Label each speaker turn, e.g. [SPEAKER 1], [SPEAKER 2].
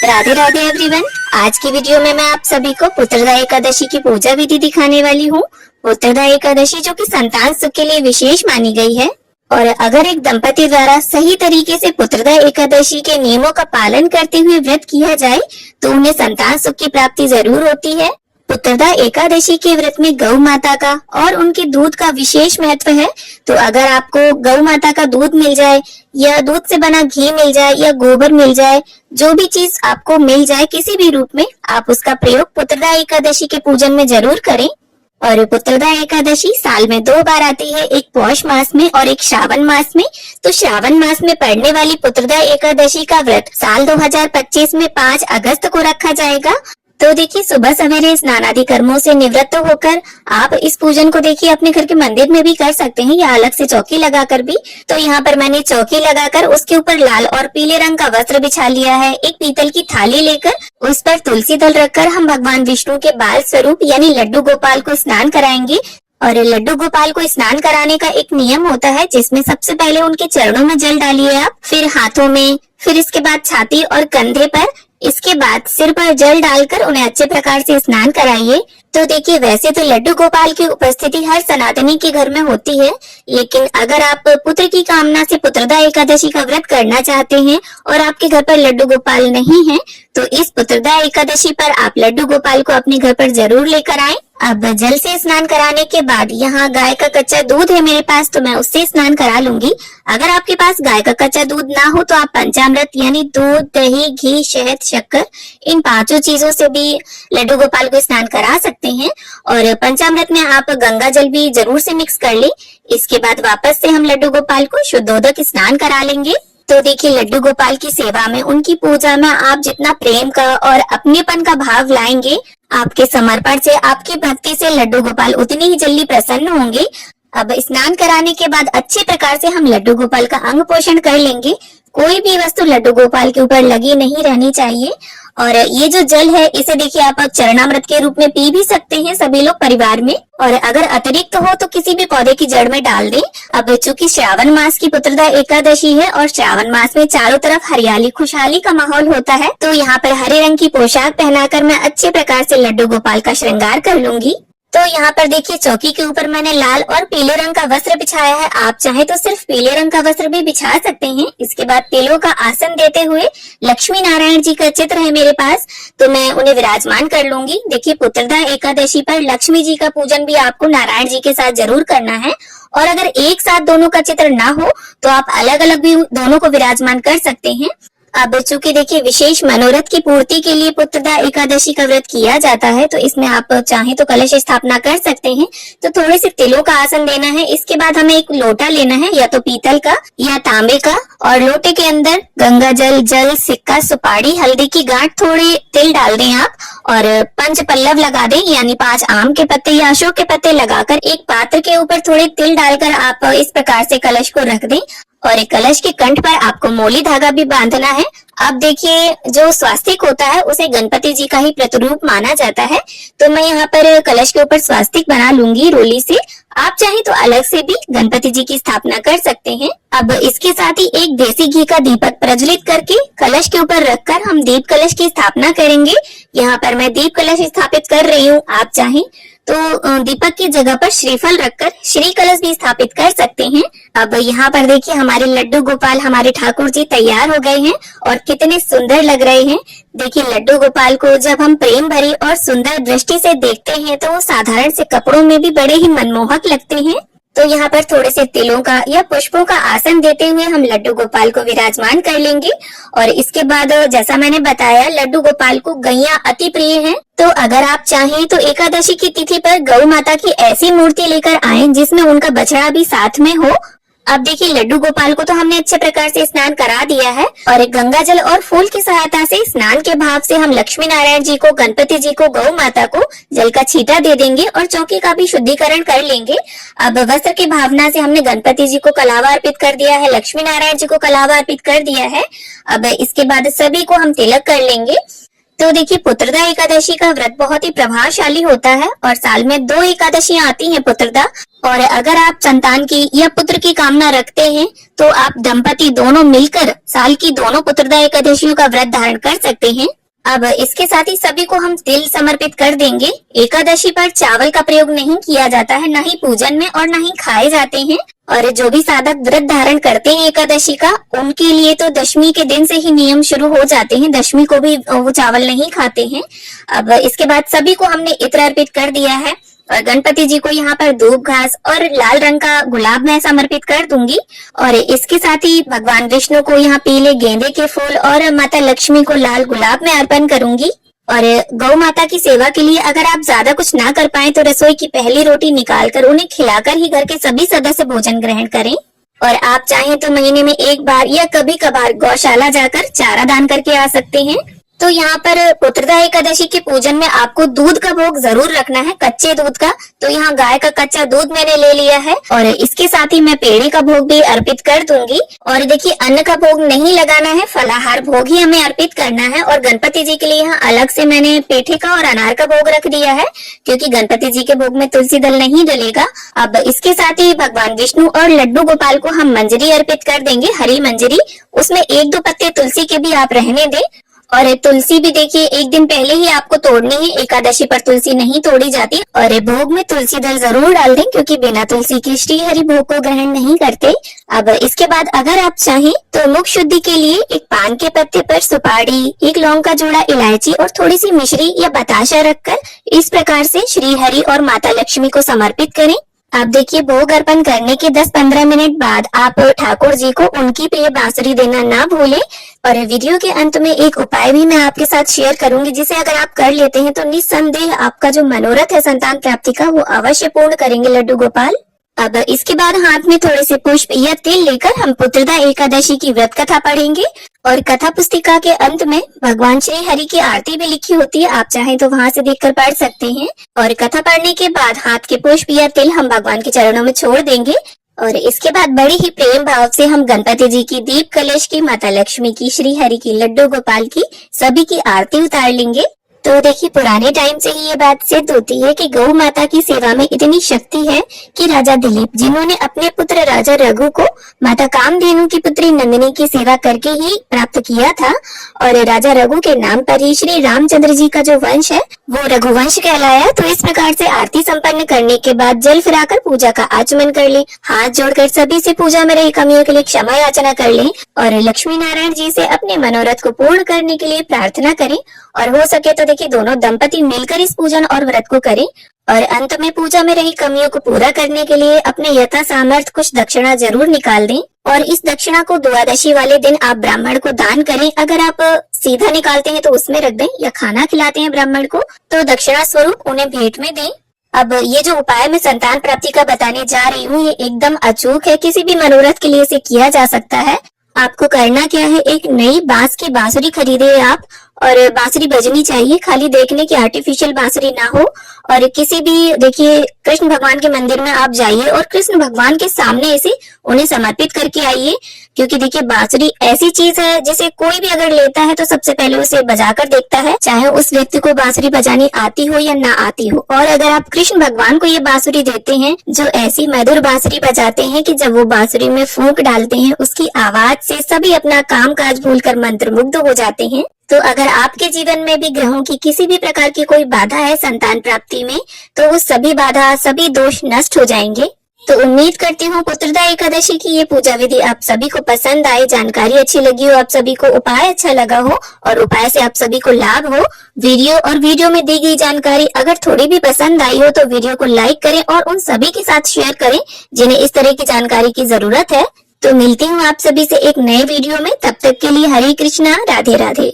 [SPEAKER 1] Radhe Radhe everyone. आज की video में मैं आप सभी को पुत्रदा एकादशी की पूजा विधि दिखाने वाली हूँ। पुत्रदा एकादशी जो कि संतान सुख के लिए विशेष मानी गई है और अगर एक दंपति द्वारा सही तरीके से पुत्रदा एकादशी के नियमों का पालन करते हुए व्रत किया जाए तो उन्हें संतान सुख की प्राप्ति जरूर होती है। पुत्रदा एकादशी के व्रत में गौ माता का और उनके दूध का विशेष महत्व है। तो अगर आपको गौ माता का दूध मिल जाए या दूध से बना घी मिल जाए या गोबर मिल जाए, जो भी चीज आपको मिल जाए किसी भी रूप में, आप उसका प्रयोग पुत्रदा एकादशी के पूजन में जरूर करें। और पुत्रदा एकादशी साल में 2 बार आती है, एक पौष मास में और एक श्रावण मास में। तो श्रावण मास में पड़ने वाली पुत्रदा एकादशी का व्रत साल 2025 में 5 अगस्त को रखा जाएगा। तो देखिए, सुबह सवेरे स्नान आदि कर्मों से निवृत्त होकर आप इस पूजन को देखिए अपने घर के मंदिर में भी कर सकते हैं या अलग से चौकी लगाकर भी। तो यहाँ पर मैंने चौकी लगाकर उसके ऊपर लाल और पीले रंग का वस्त्र बिछा लिया है। एक पीतल की थाली लेकर उस पर तुलसी दल रखकर हम भगवान विष्णु के बाल स्वरूप यानी लड्डू गोपाल को स्नान कराएंगे। और लड्डू गोपाल को स्नान कराने का एक नियम होता है जिसमें सबसे पहले उनके चरणों में जल डालिए आप, फिर हाथों में, फिर इसके बाद छाती और कंधे पर, इसके बाद सिर पर जल डालकर उन्हें अच्छे प्रकार से स्नान कराइए। तो देखिए, वैसे तो लड्डू गोपाल की उपस्थिति हर सनातनी के घर में होती है, लेकिन अगर आप पुत्र की कामना से पुत्रदा एकादशी का व्रत करना चाहते हैं और आपके घर पर लड्डू गोपाल नहीं है तो इस पुत्रदा एकादशी पर आप लड्डू गोपाल को अपने घर पर जरूर लेकर आएं। अब जल से स्नान कराने के बाद यहाँ गाय का कच्चा दूध है मेरे पास, तो मैं उससे स्नान करा लूंगी। अगर आपके पास गाय का कच्चा दूध ना हो तो आप पंचामृत यानी दूध, दही, घी, शहद, शक्कर, इन 5 चीजों से भी लड्डू गोपाल को स्नान करा सकते हैं। और पंचामृत में आप गंगा जल भी जरूर से मिक्स कर ले। इसके बाद वापस से हम लड्डू गोपाल को शुद्धोदक स्नान करा लेंगे। तो देखिए, लड्डू गोपाल की सेवा में, उनकी पूजा में आप जितना प्रेम का और अपनेपन का भाव लाएंगे, आपके समर्पण से, आपकी भक्ति से लड्डू गोपाल उतनी ही जल्दी प्रसन्न होंगे। अब स्नान कराने के बाद अच्छे प्रकार से हम लड्डू गोपाल का अंग पोषण कर लेंगे। कोई भी वस्तु लड्डू गोपाल के ऊपर लगी नहीं रहनी चाहिए। और ये जो जल है इसे देखिए आप चरणामृत के रूप में पी भी सकते हैं सभी लोग परिवार में, और अगर अतिरिक्त हो तो किसी भी पौधे की जड़ में डाल दें। अब चूंकि श्रावण मास की पुत्रदा एकादशी है और श्रावण मास में चारों तरफ हरियाली खुशहाली का माहौल होता है, तो यहाँ पर हरे रंग की पोशाक पहनाकर मैं अच्छे प्रकार से लड्डू गोपाल का श्रृंगार कर लूंगी। तो यहाँ पर देखिए, चौकी के ऊपर मैंने लाल और पीले रंग का वस्त्र बिछाया है। आप चाहे तो सिर्फ पीले रंग का वस्त्र भी बिछा सकते हैं। इसके बाद तिलों का आसन देते हुए लक्ष्मी नारायण जी का चित्र है मेरे पास, तो मैं उन्हें विराजमान कर लूंगी। देखिए, पुत्रदा एकादशी पर लक्ष्मी जी का पूजन भी आपको नारायण जी के साथ जरूर करना है। और अगर एक साथ दोनों का चित्र ना हो तो आप अलग अलग भी दोनों को विराजमान कर सकते हैं। अब चूंकि देखिए, विशेष मनोरथ की पूर्ति के लिए पुत्रदा एकादशी का व्रत किया जाता है, तो इसमें आप चाहे तो कलश स्थापना कर सकते हैं। तो थोड़े से तिलों का आसन देना है। इसके बाद हमें एक लोटा लेना है, या तो पीतल का या तांबे का, और लोटे के अंदर गंगा जल, सिक्का, सुपारी, हल्दी की गांठ, थोड़े तिल डाल दें आप, और 5 पल्लव लगा दें यानी 5 आम के पत्ते या अशोक के पत्ते लगाकर एक पात्र के ऊपर थोड़े तिल डालकर आप इस प्रकार से कलश को रख दें। और एक कलश के कंठ पर आपको मोली धागा भी बांधना है। अब देखिए, जो स्वास्तिक होता है उसे गणपति जी का ही प्रतिरूप माना जाता है, तो मैं यहाँ पर कलश के ऊपर स्वास्तिक बना लूंगी रोली से। आप चाहे तो अलग से भी गणपति जी की स्थापना कर सकते हैं। अब इसके साथ ही एक देसी घी का दीपक प्रज्वलित करके कलश के ऊपर रखकर हम दीप कलश की स्थापना करेंगे। यहाँ पर मैं दीप कलश स्थापित कर रही हूँ। आप चाहें तो दीपक की जगह पर श्रीफल रखकर श्री कलश भी स्थापित कर सकते हैं। अब यहाँ पर देखिए, हमारे लड्डू गोपाल, हमारे ठाकुर जी तैयार हो गए हैं और कितने सुंदर लग रहे हैं। देखिए, लड्डू गोपाल को जब हम प्रेम भरी और सुंदर दृष्टि से देखते हैं तो वो साधारण से कपड़ों में भी बड़े ही मनमोहक लगते हैं। तो यहाँ पर थोड़े से तिलों का या पुष्पों का आसन देते हुए हम लड्डू गोपाल को विराजमान कर लेंगे। और इसके बाद जैसा मैंने बताया, लड्डू गोपाल को गैया अति प्रिय है, तो अगर आप चाहें तो एकादशी की तिथि पर गौ माता की ऐसी मूर्ति लेकर आएं जिसमें उनका बछड़ा भी साथ में हो। अब देखिए, लड्डू गोपाल को तो हमने अच्छे प्रकार से स्नान करा दिया है, और एक गंगा जल और फूल की सहायता से स्नान के भाव से हम लक्ष्मी नारायण जी को, गणपति जी को, गौ माता को जल का छींटा दे देंगे और चौकी का भी शुद्धिकरण कर लेंगे। अब वस्त्र की भावना से हमने गणपति जी को कलावा अर्पित कर दिया है, लक्ष्मी नारायण जी को कलावा अर्पित कर दिया है। अब इसके बाद सभी को हम तिलक कर लेंगे। तो देखिए, पुत्रदा एकादशी का व्रत बहुत ही प्रभावशाली होता है और साल में 2 एकादशियां आती हैं पुत्रदा। और अगर आप संतान की या पुत्र की कामना रखते हैं तो आप दंपति दोनों मिलकर साल की दोनों पुत्रदा एकादशियों का व्रत धारण कर सकते हैं। अब इसके साथ ही सभी को हम तिल समर्पित कर देंगे। एकादशी पर चावल का प्रयोग नहीं किया जाता है, न ही पूजन में और न ही खाए जाते हैं। और जो भी साधक व्रत धारण करते हैं एकादशी का, उनके लिए तो दशमी के दिन से ही नियम शुरू हो जाते हैं, दशमी को भी वो चावल नहीं खाते हैं। अब इसके बाद सभी को हमने इत्र अर्पित कर दिया है और गणपति जी को यहाँ पर धूप घास और लाल रंग का गुलाब मैं समर्पित कर दूंगी। और इसके साथ ही भगवान विष्णु को यहाँ पीले गेंदे के फूल और माता लक्ष्मी को लाल गुलाब में अर्पण करूंगी। और गौ माता की सेवा के लिए अगर आप ज्यादा कुछ ना कर पाए तो रसोई की पहली रोटी निकालकर उन्हें खिलाकर ही घर के सभी सदस्य भोजन ग्रहण करें। और आप चाहें तो महीने में एक बार या कभी कभार गौशाला जाकर चारा दान करके आ सकते हैं। तो यहाँ पर पुत्रदा एकादशी के पूजन में आपको दूध का भोग जरूर रखना है, कच्चे दूध का। तो यहाँ गाय का कच्चा दूध मैंने ले लिया है और इसके साथ ही मैं पेड़े का भोग भी अर्पित कर दूंगी। और देखिए, अन्न का भोग नहीं लगाना है, फलाहार भोग ही हमें अर्पित करना है। और गणपति जी के लिए यहाँ अलग से मैंने पेठे का और अनार का भोग रख दिया है, क्योंकि गणपति जी के भोग में तुलसी दल नहीं डलेगा। अब इसके साथ ही भगवान विष्णु और लड्डू गोपाल को हम मंजरी अर्पित कर देंगे, हरी मंजरी। उसमें 1-2 पत्ते तुलसी के भी आप रहने दें। और तुलसी भी देखिए, एक दिन पहले ही आपको तोड़नी है, एकादशी पर तुलसी नहीं तोड़ी जाती। और भोग में तुलसी दल जरूर डाल दें, क्योंकि बिना तुलसी के श्री हरि भोग को ग्रहण नहीं करते। अब इसके बाद अगर आप चाहें तो मुख शुद्धि के लिए एक पान के पत्ते पर सुपारी, 1 लौंग का जोड़ा इलायची और थोड़ी सी मिश्री या बताशा रखकर इस प्रकार से श्री हरि और माता लक्ष्मी को समर्पित करें। आप देखिए, भोग अर्पण करने के 10-15 मिनट बाद आप ठाकुर जी को उनकी प्रिय बांसुरी देना ना भूलें। और वीडियो के अंत में एक उपाय भी मैं आपके साथ शेयर करूंगी, जिसे अगर आप कर लेते हैं तो निस्संदेह आपका जो मनोरथ है संतान प्राप्ति का, वो अवश्य पूर्ण करेंगे लड्डू गोपाल। अब इसके बाद हाथ में थोड़े से पुष्प या तिल लेकर हम पुत्रदा एकादशी की व्रत कथा पढ़ेंगे। और कथा पुस्तिका के अंत में भगवान श्री हरि की आरती भी लिखी होती है, आप चाहें तो वहां से देखकर पढ़ सकते हैं। और कथा पढ़ने के बाद हाथ के पुष्प या तिल हम भगवान के चरणों में छोड़ देंगे। और इसके बाद बड़ी ही प्रेम भाव से हम गणपति जी की, दीप कलश की, माता लक्ष्मी की, श्री हरि की, लड्डू गोपाल की, सभी की आरती उतार लेंगे। तो देखिए, पुराने टाइम से ही ये बात सिद्ध होती है कि गौ माता की सेवा में इतनी शक्ति है कि राजा दिलीप, जिन्होंने अपने पुत्र राजा रघु को माता कामधेनु की पुत्री नंदिनी की सेवा करके ही प्राप्त किया था। और राजा रघु के नाम पर ही श्री रामचंद्र जी का जो वंश है वो रघुवंश कहलाया। तो इस प्रकार से आरती संपन्न करने के बाद जल फिराकर पूजा का आचमन कर ले, हाथ जोड़कर सभी से पूजा में रही कमियों के लिए क्षमा याचना कर ले और लक्ष्मी नारायण जी से अपने मनोरथ को पूर्ण करने के लिए प्रार्थना करें। और हो सके तो देखिए, दोनों दंपति मिलकर इस पूजन और व्रत को करें। और अंत में पूजा में रही कमियों को पूरा करने के लिए अपने यथा सामर्थ्य कुछ दक्षिणा जरूर निकाल दें। और इस दक्षिणा को द्वादशी वाले दिन आप ब्राह्मण को दान करें। अगर आप सीधा निकालते हैं तो उसमें रख दें, या खाना खिलाते हैं ब्राह्मण को तो दक्षिणा स्वरूप उन्हें भेंट में दें। अब ये जो उपाय मैं संतान प्राप्ति का बताने जा रही हूँ, ये एकदम अचूक है, किसी भी मनोरथ के लिए इसे किया जा सकता है। आपको करना क्या है, एक नई बांस की बांसुरी खरीदे आप, और बांसुरी बजनी चाहिए, खाली देखने की आर्टिफिशियल बांसुरी ना हो। और किसी भी देखिए कृष्ण भगवान के मंदिर में आप जाइए और कृष्ण भगवान के सामने इसे उन्हें समर्पित करके आइए। क्योंकि देखिए, बांसुरी ऐसी चीज है जिसे कोई भी अगर लेता है तो सबसे पहले उसे बजाकर देखता है, चाहे उस व्यक्ति को बांसुरी बजानी आती हो या ना आती हो। और अगर आप कृष्ण भगवान को ये बांसुरी देते हैं, जो ऐसी मधुर बांसुरी बजाते हैं कि जब वो बांसुरी में फूंक डालते हैं, उसकी आवाज से सभी अपना काम काज भूलकर मंत्रमुग्ध हो जाते हैं। तो अगर आपके जीवन में भी ग्रहों की किसी भी प्रकार की कोई बाधा है संतान प्राप्ति में, तो वो सभी बाधा, सभी दोष नष्ट हो जाएंगे। तो उम्मीद करती हूँ पुत्रदा एकादशी की ये पूजा विधि आप सभी को पसंद आई, जानकारी अच्छी लगी हो, आप सभी को उपाय अच्छा लगा हो और उपाय से आप सभी को लाभ हो। वीडियो में दी गई जानकारी अगर थोड़ी भी पसंद आई हो तो वीडियो को लाइक करें और उन सभी के साथ शेयर करें जिन्हें इस तरह की जानकारी की जरूरत है। तो मिलती हूँ आप सभी से एक नए वीडियो में, तब तक के लिए हरे कृष्णा, राधे राधे।